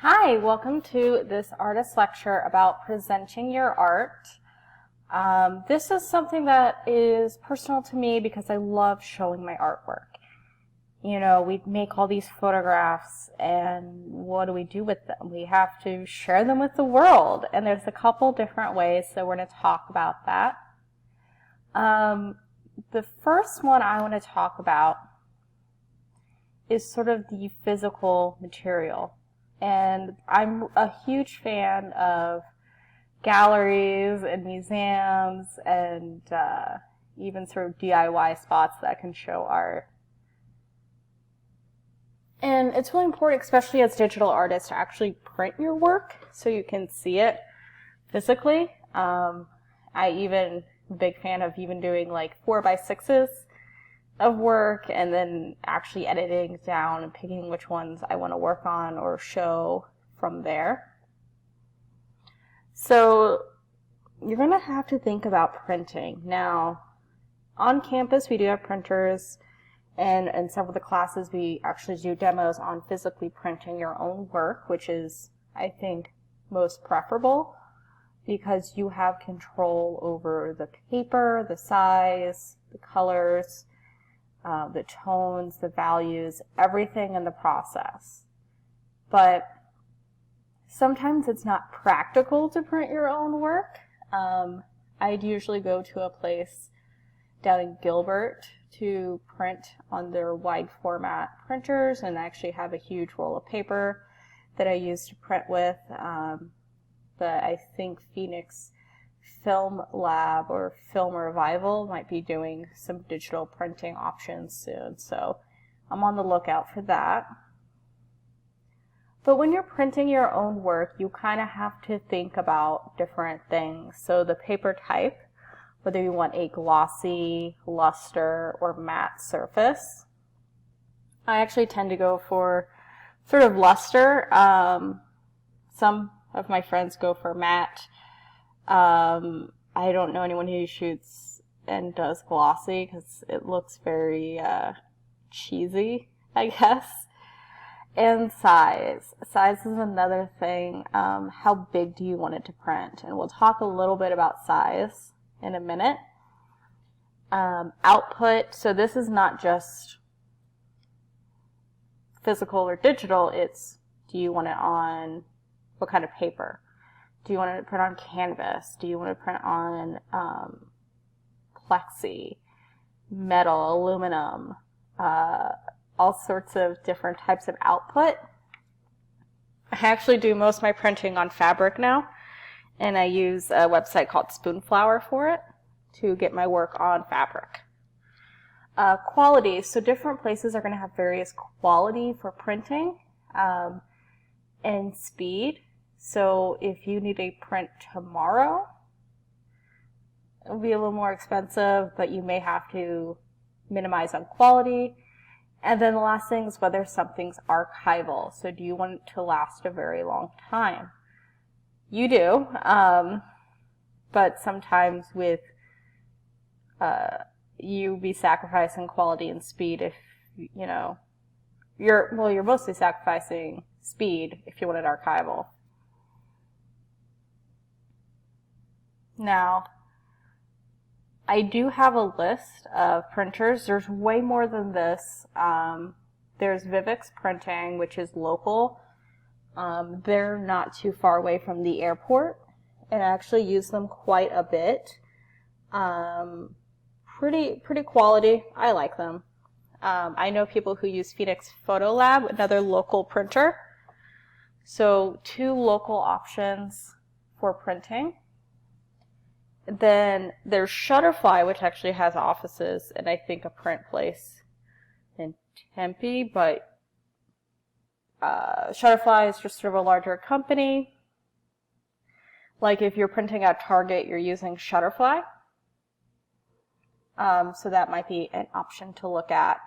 Hi, welcome to this artist lecture about presenting your art. This is something that is personal to me because I love showing my artwork. You know, we make all these photographs and what do we do with them? We have to share them with the world, and there's a couple different ways, so we're going to talk about that. The first one I want to talk about is sort of the physical material. And I'm a huge fan of galleries and museums and even sort of DIY spots that can show art. And it's really important, especially as digital artists, to actually print your work so you can see it physically. I even am a big fan of even doing like 4x6s of work and then actually editing down and picking which ones I want to work on or show from there. So you're going to have to think about printing. Now, on campus we do have printers, and in several of the classes we actually do demos on physically printing your own work, which is, I think, most preferable because you have control over the paper, the size, the colors, the tones, the values, everything in the process. But sometimes it's not practical to print your own work. I'd usually go to a place down in Gilbert to print on their wide format printers, and I actually have a huge roll of paper that I use to print with. But I think Phoenix Film Lab or Film Revival might be doing some digital printing options soon, so I'm on the lookout for that. But when you're printing your own work, you kind of have to think about different things. So the paper type, whether you want a glossy, luster, or matte surface. I actually tend to go for sort of luster. Some of my friends go for matte. I don't know anyone who shoots and does glossy because it looks very cheesy, I guess. And size. Size is another thing. How big do you want it to print? And we'll talk a little bit about size in a minute. Output. So this is not just physical or digital. It's, do you want it on what kind of paper? Do you want to print on canvas? Do you want to print on plexi, metal, aluminum, all sorts of different types of output? I actually do most of my printing on fabric now, and I use a website called Spoonflower for it to get my work on fabric. Quality. So different places are going to have various quality for printing and speed. So if you need a print tomorrow, it'll be a little more expensive, but you may have to minimize on quality. And then the last thing is whether something's archival. So do you want it to last a very long time? You do, but sometimes with you be sacrificing quality and speed if, you know, you're mostly sacrificing speed if you want it archival. Now, I do have a list of printers. There's way more than this. There's Vivix Printing, which is local. They're not too far away from the airport, and I actually use them quite a bit. Pretty quality. I like them. I know people who use Phoenix Photo Lab, another local printer. So 2 local options for printing. Then there's Shutterfly, which actually has offices and I think a print place in Tempe, but Shutterfly is just sort of a larger company. Like if you're printing at Target, you're using Shutterfly. So that might be an option to look at.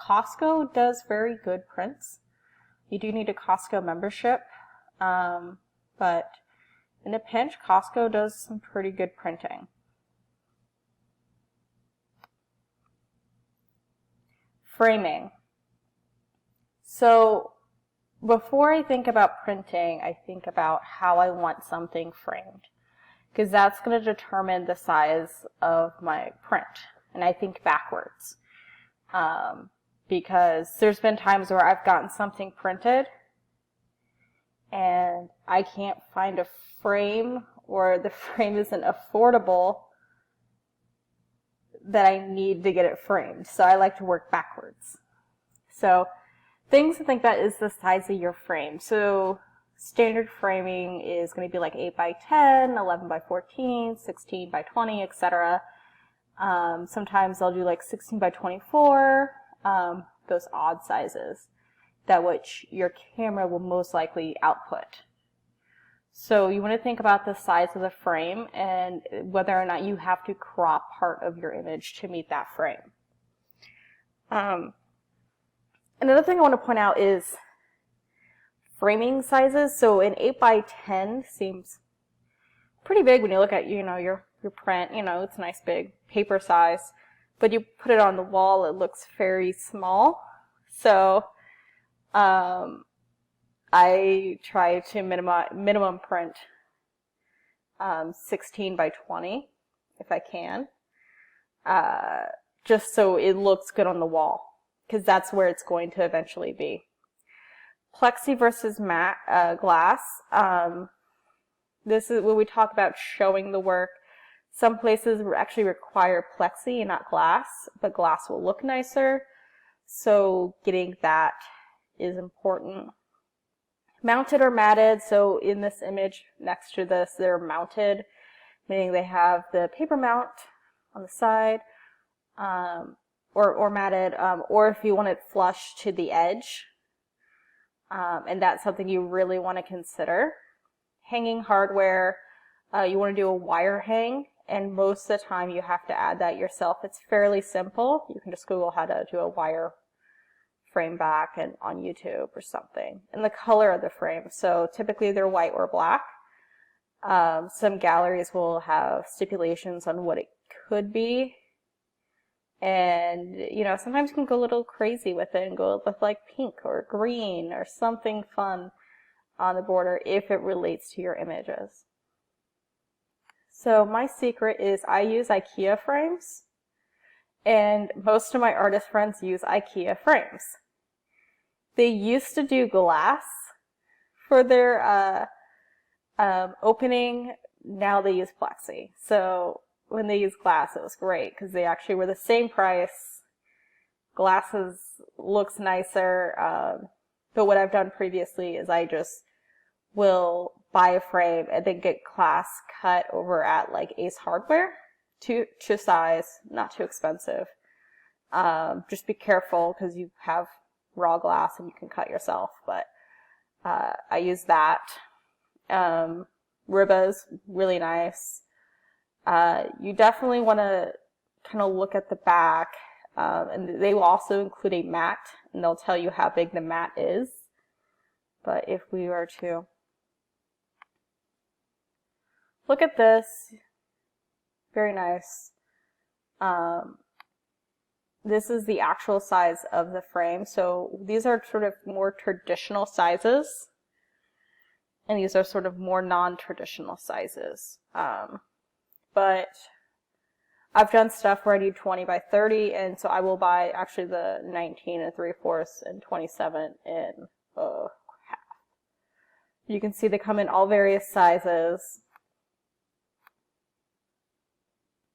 Costco does very good prints. You do need a Costco membership, but in a pinch, Costco does some pretty good printing. Framing. So before I think about printing, I think about how I want something framed, because that's going to determine the size of my print. And I think backwards, because there's been times where I've gotten something printed and I can't find a frame, or the frame isn't affordable, that I need to get it framed. So I like to work backwards. So things to think about is the size of your frame. So standard framing is going to be like 8 by 10, 11 by 14, 16 by 20, etc. Sometimes I'll do like 16 by 24, those odd sizes, that which your camera will most likely output. So you want to think about the size of the frame and whether or not you have to crop part of your image to meet that frame. Another thing I want to point out is framing sizes. So an 8 by 10 seems pretty big when you look at, your print. It's a nice big paper size, but you put it on the wall, it looks very small. So I try to minimum print 16 by 20 if I can, just so it looks good on the wall, because that's where it's going to eventually be. Plexi versus matte glass. This is when we talk about showing the work. Some places actually require plexi and not glass, but glass will look nicer. So getting that is important. Mounted or matted. So in this image next to this, they're mounted, meaning they have the paper mount on the side, or matted, or if you want it flush to the edge, and that's something you really want to consider. Hanging hardware, you want to do a wire hang, and most of the time you have to add that yourself. It's fairly simple. You can just Google how to do a wire frame back and on YouTube or something. And the color of the frame, so typically they're white or black. Some galleries will have stipulations on what it could be, and sometimes you can go a little crazy with it and go with like pink or green or something fun on the border if it relates to your images. So my secret is I use IKEA frames, and most of my artist friends use IKEA frames. They used to do glass for their opening. Now they use plexi. So when they use glass, it was great because they actually were the same price. Glasses looks nicer. But what I've done previously is I just will buy a frame and then get glass cut over at like Ace Hardware to size, not too expensive. Just be careful because you have raw glass and you can cut yourself, but I use that. Ribba's really nice. You definitely want to kind of look at the back, and they will also include a mat, and they'll tell you how big the mat is. But if we were to look at this, very nice. This is the actual size of the frame. So these are sort of more traditional sizes, and these are sort of more non-traditional sizes. But I've done stuff where I need 20 by 30, and so I will buy actually the 19 3/4 and 27 in half. You can see they come in all various sizes.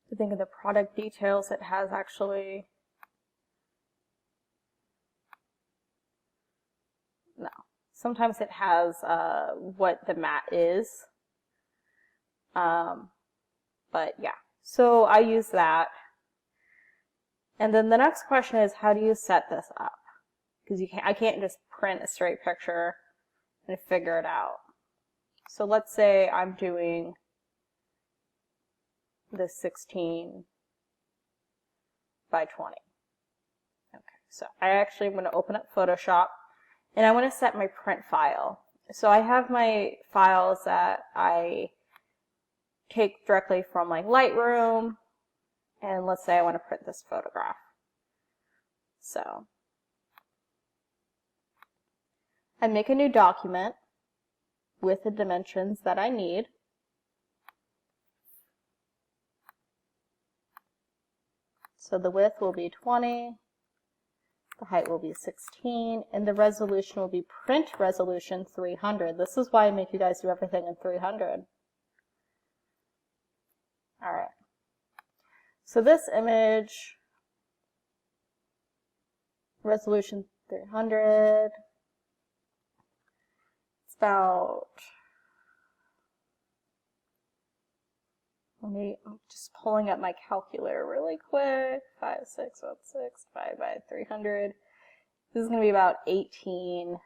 To think of the product details, it has actually, no, sometimes it has what the mat is, but yeah, so I use that. And then the next question is, how do you set this up? Because I can't just print a straight picture and figure it out. So let's say I'm doing the 16 by 20. Okay, so I actually am going to open up Photoshop, and I want to set my print file. So I have my files that I take directly from like Lightroom, and let's say I want to print this photograph. So I make a new document with the dimensions that I need. So the width will be 20, the height will be 16, and the resolution will be print resolution 300. This is why I make you guys do everything in 300. All right. So this image, resolution 300, it's about, I'm just pulling up my calculator really quick. 5616 divided by 300. This is going to be about 18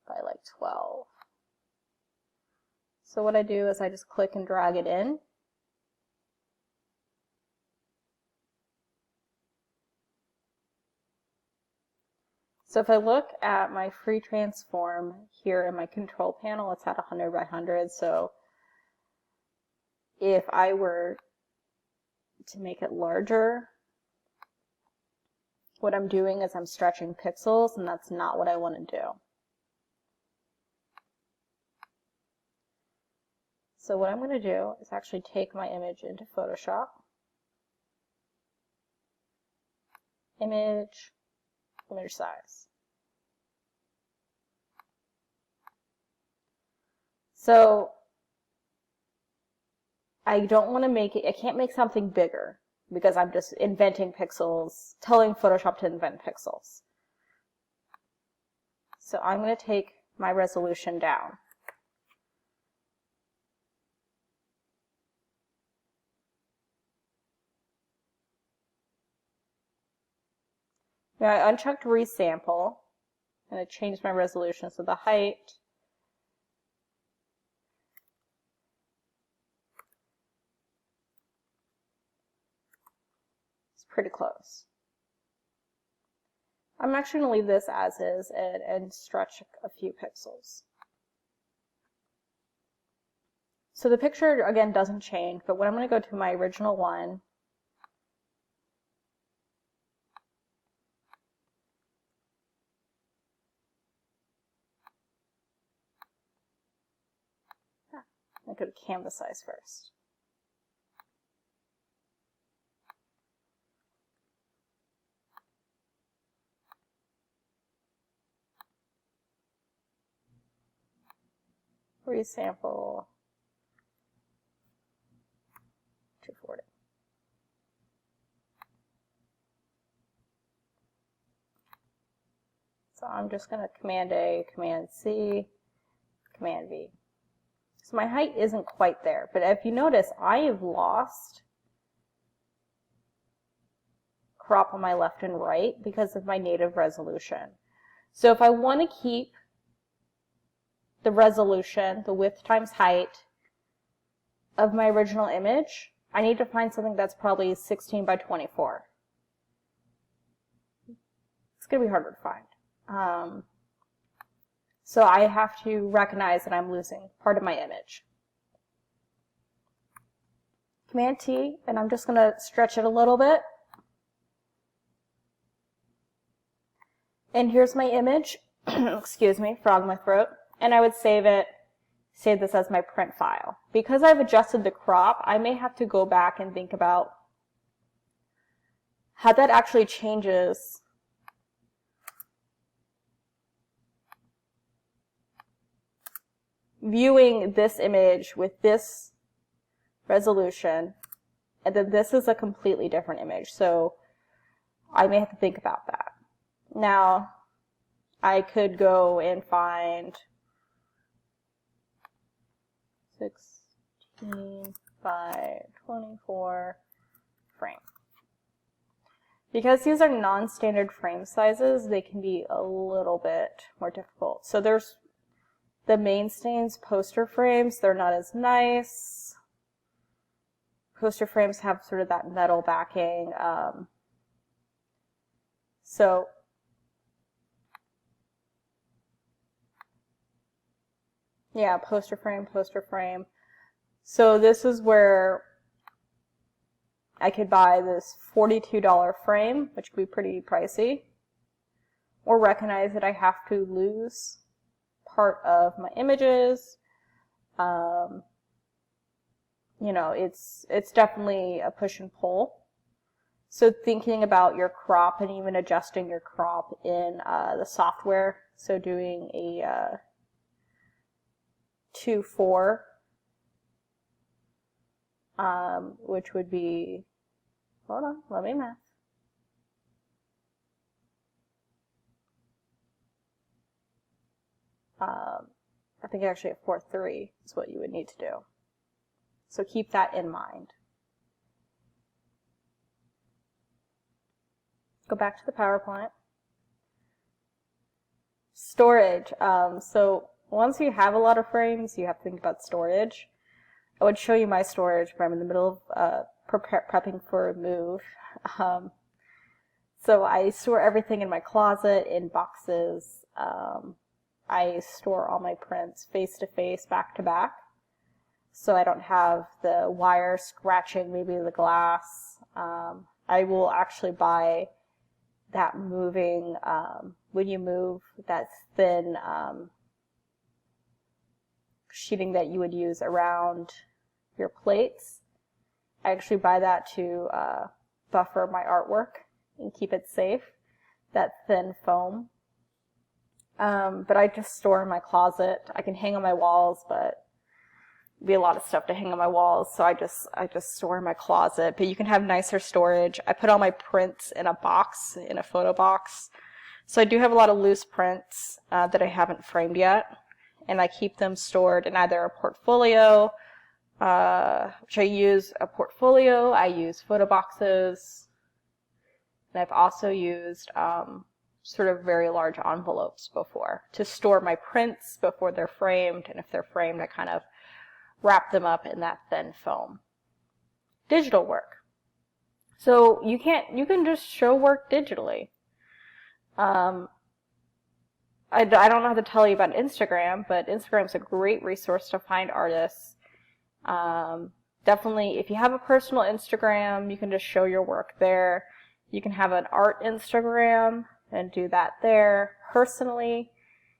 by like 12. So what I do is I just click and drag it in. So if I look at my free transform here in my control panel, it's at 100 by 100. So if I were to make it larger, what I'm doing is I'm stretching pixels, and that's not what I want to do. So what I'm going to do is actually take my image into Photoshop, image size. So I don't want to make it, I can't make something bigger because I'm just inventing pixels, telling Photoshop to invent pixels. So I'm going to take my resolution down. Now I unchecked resample, and I changed my resolution, so the height is pretty close. I'm actually going to leave this as is and stretch a few pixels. So the picture, again, doesn't change, but when I'm going to go to my original one, I go to canvas size first. Resample 240. So I'm just going to Command A, Command C, Command V. So my height isn't quite there, but if you notice, I have lost crop on my left and right because of my native resolution. So if I want to keep the resolution, the width times height of my original image, I need to find something that's probably 16 by 24. It's going to be harder to find. So I have to recognize that I'm losing part of my image. Command T, and I'm just going to stretch it a little bit. And here's my image. Excuse me, frog in my throat. And I would save this as my print file. Because I've adjusted the crop, I may have to go back and think about how that actually changes viewing this image with this resolution, and then this is a completely different image. So I may have to think about that. Now, I could go and find 16 by 24 frame. Because these are non-standard frame sizes, they can be a little bit more difficult. So there's the mainstays poster frames, they're not as nice. Poster frames have sort of that metal backing. So yeah, poster frame. So this is where I could buy this $42 frame, which could be pretty pricey. or recognize that I have to lose part of my images. You know, it's definitely a push and pull. So thinking about your crop and even adjusting your crop in the software. So doing a 2:4, which would be, hold on, let me math. I think actually a 4:3 is what you would need to do. So keep that in mind. Go back to the PowerPoint. Storage. So once you have a lot of frames, you have to think about storage. I would show you my storage, but I'm in the middle of prepping for a move. So I store everything in my closet, in boxes. I store all my prints face to face, back to back, so I don't have the wire scratching maybe the glass. I will actually buy that moving, when you move, that thin sheeting that you would use around your plates. I actually buy that to buffer my artwork and keep it safe, that thin foam. But I just store in my closet. I can hang on my walls, but it'd be a lot of stuff to hang on my walls, so I just store in my closet. But you can have nicer storage. I put all my prints in a box, in a photo box. So I do have a lot of loose prints that I haven't framed yet, and I keep them stored in either a portfolio, which I use a portfolio. I use photo boxes, and I've also used sort of very large envelopes before to store my prints before they're framed, and if they're framed, I kind of wrap them up in that thin foam. Digital work. So you can just show work digitally. I don't know how to tell you about Instagram, but Instagram's a great resource to find artists. Definitely, if you have a personal Instagram, you can just show your work there. You can have an art Instagram and do that there. Personally,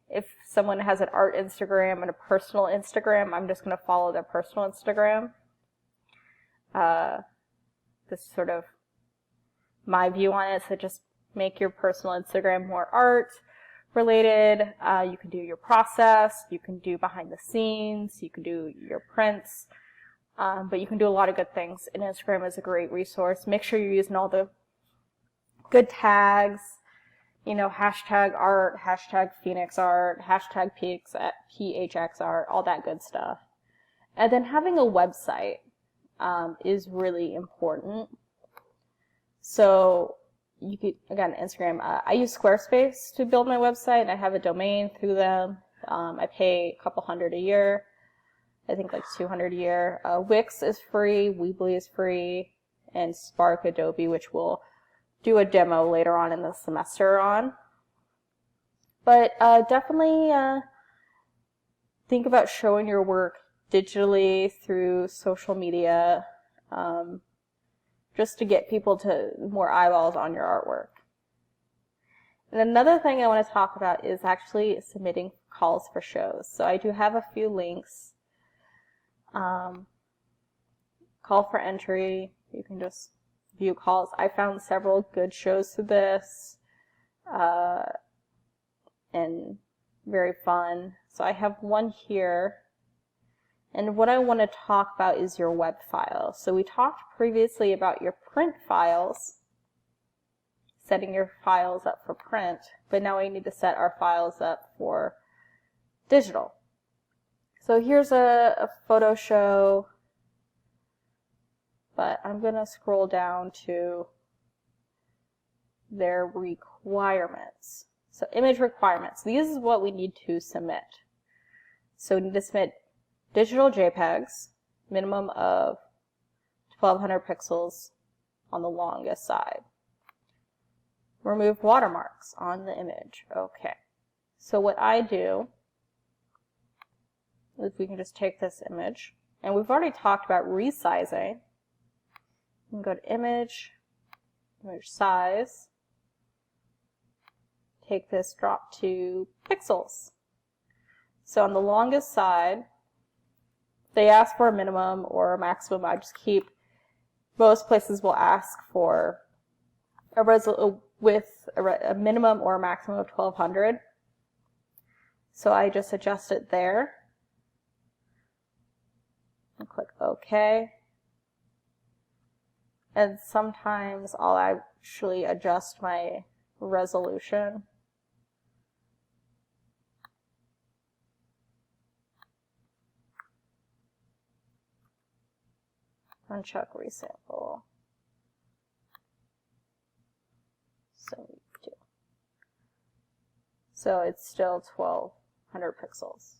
if someone has an art Instagram and a personal Instagram, I'm just going to follow their personal Instagram. This is sort of my view on it, so just make your personal Instagram more art related. You can do your process, you can do behind the scenes, you can do your prints, but you can do a lot of good things, and Instagram is a great resource. Make sure you're using all the good tags, you know, hashtag art, hashtag Phoenix art, hashtag PHX art, all that good stuff. And then having a website is really important. So you could, again, Instagram, I use Squarespace to build my website, and I have a domain through them. I pay a couple $100 a year, I think like $200 a year. Wix is free, Weebly is free, and Spark Adobe, which we'll do a demo later on in the semester on. But definitely think about showing your work digitally through social media, just to get people to more eyeballs on your artwork. And another thing I want to talk about is actually submitting calls for shows. So I do have a few links. Call for entry, you can just view calls. I found several good shows through this, and very fun. So I have one here, and what I want to talk about is your web file. So we talked previously about your print files, setting your files up for print, but now we need to set our files up for digital. So here's a photo show, but I'm going to scroll down to their requirements. So image requirements. These is what we need to submit. So we need to submit digital JPEGs, minimum of 1200 pixels on the longest side. Remove watermarks on the image. Okay. So what I do is we can just take this image, and we've already talked about resizing. You can go to image, image size, take this drop to pixels. So on the longest side, they ask for a minimum or a maximum. I just keep, most places will ask for a minimum or a maximum of 1200. So I just adjust it there and click OK. And sometimes I'll actually adjust my resolution. Uncheck resample. 72. So it's still 1200 pixels.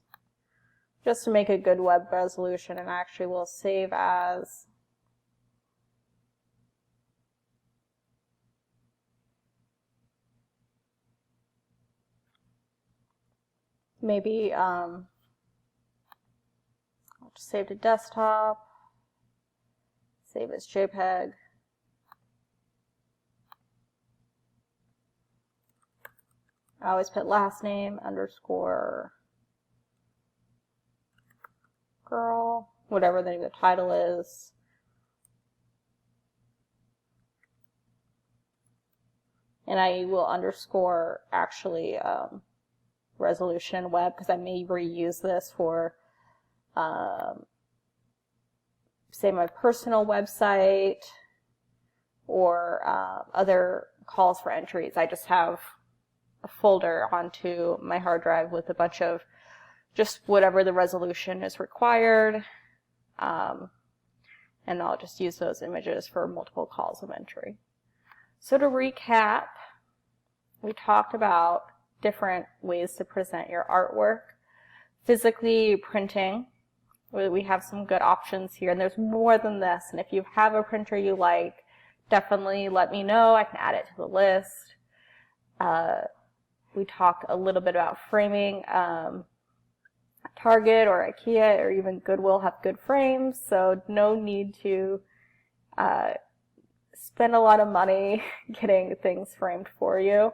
Just to make a good web resolution, and actually will save as maybe I'll just save to desktop, save as JPEG. I always put last name underscore girl, whatever the name of the title is. And I will underscore actually resolution web, because I may reuse this for say my personal website or other calls for entries. I just have a folder onto my hard drive with a bunch of just whatever the resolution is required, and I'll just use those images for multiple calls of entry. So to recap, we talked about different ways to present your artwork. Physically printing, we have some good options here, and there's more than this, and if you have a printer you like, definitely let me know. I can add it to the list. We talked a little bit about framing. Target or IKEA or even Goodwill have good frames, so no need to spend a lot of money getting things framed for you.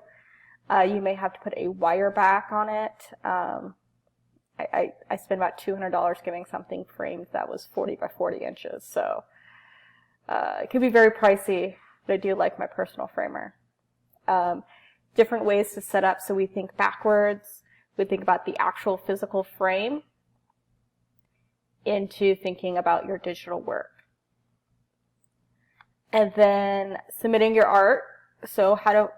You may have to put a wire back on it. I spent about $200 getting something framed that was 40 by 40 inches, so it could be very pricey, but I do like my personal framer. Different ways to set up, so we think backwards. We think about the actual physical frame into thinking about your digital work. And then submitting your art, so how to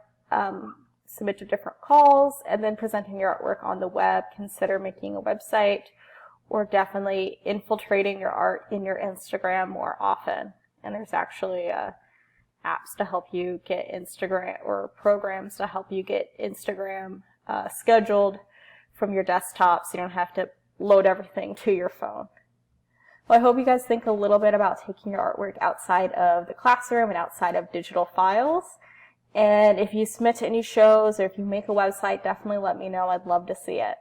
submit to different calls, and then presenting your artwork on the web. Consider making a website, or definitely infiltrating your art in your Instagram more often. And there's actually apps to help you get Instagram, or programs to help you get Instagram scheduled from your desktop, so you don't have to load everything to your phone. Well, I hope you guys think a little bit about taking your artwork outside of the classroom and outside of digital files. And if you submit to any shows or if you make a website, definitely let me know. I'd love to see it.